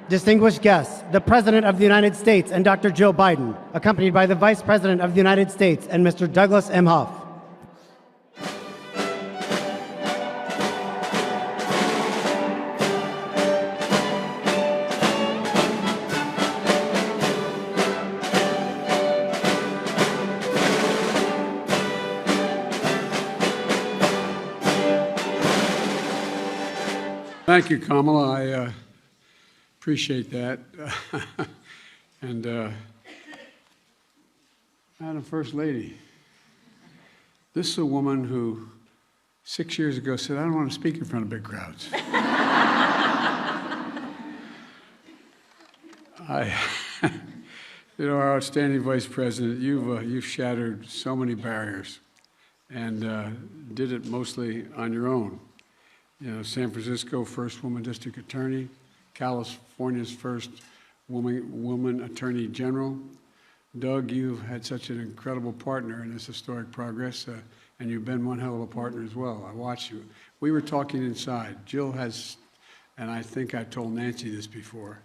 Distinguished guests, the President of the United States and Dr. Jill Biden, accompanied by the Vice President of the United States and Mr. Douglas Emhoff. Thank you, Kamala. I appreciate that. And Madam First Lady, this is a woman who 6 years ago said, I don't want to speak in front of big crowds. Our outstanding Vice President, you've shattered so many barriers and did it mostly on your own. San Francisco, first woman district attorney, California's first woman attorney general. Doug, you've had such an incredible partner in this historic progress, and you've been one hell of a partner as well. I watched you. We were talking inside. Jill has, and I think I told Nancy this before,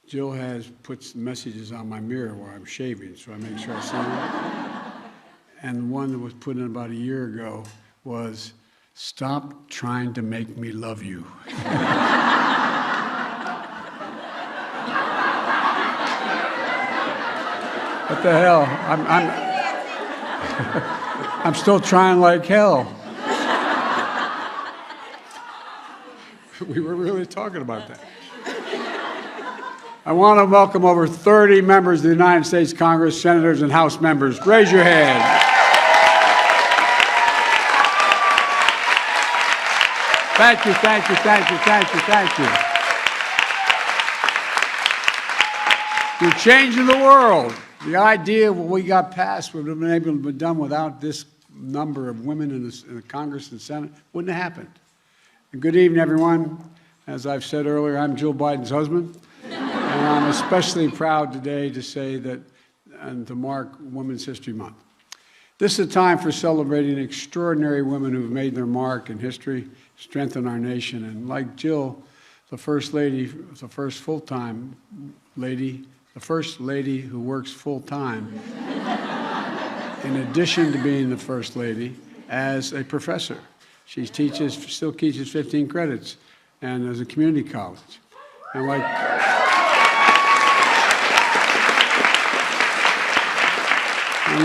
Jill has put messages on my mirror while I'm shaving, so I make sure I see them. And one that was put in about a year ago was, stop trying to make me love you. What the hell? I'm still trying like hell. We were really talking about that. I want to welcome over 30 members of the United States Congress, senators, and House members. Raise your hand. Thank you, thank you, thank you, thank you, thank you. You're changing the world. The idea of what we got passed would have been able to be done without this number of women in the Congress and Senate. Wouldn't have happened. And good evening, everyone. As I've said earlier, I'm Jill Biden's husband. And I'm especially proud today to say that, and to mark Women's History Month. This is a time for celebrating extraordinary women who've made their mark in history, strengthened our nation. And like Jill, the First Lady, the first full-time lady, the First Lady who works full-time, in addition to being the First Lady, as a professor. She still teaches 15 credits, and as a community college. And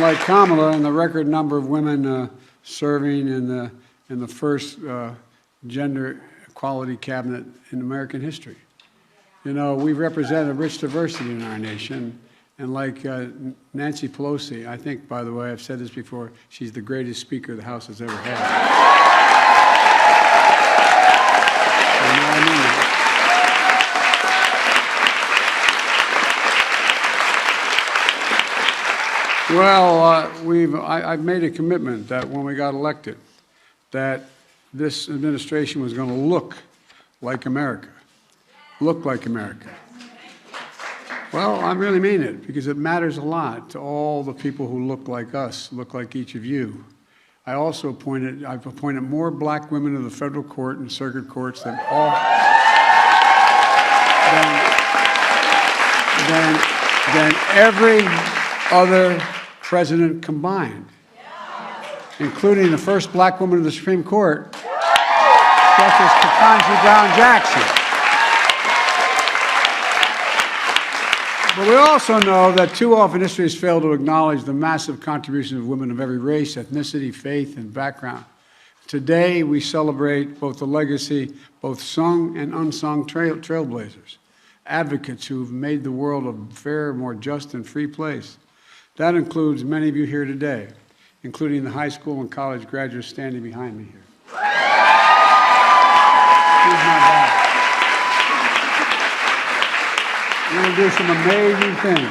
like Kamala, and the record number of women serving in the first gender equality cabinet in American history. We've represented a rich diversity in our nation, and like Nancy Pelosi, I think, by the way, I've said this before, she's the greatest speaker the House has ever had. Well, I've made a commitment that when we got elected, that this administration was going to look like America. Look like America. Well, I really mean it, because it matters a lot to all the people who look like us, look like each of you. I've appointed more black women to the federal court and circuit courts than every other president combined, including the first black woman in the Supreme Court, Justice Ketanji Brown Jackson. But we also know that too often history has failed to acknowledge the massive contributions of women of every race, ethnicity, faith, and background. Today, we celebrate both the legacy, both sung and unsung trailblazers, advocates who've made the world a fairer, more just, and free place. That includes many of you here today, including the high school and college graduates standing behind me here. Here's my back. We're going to do some amazing things.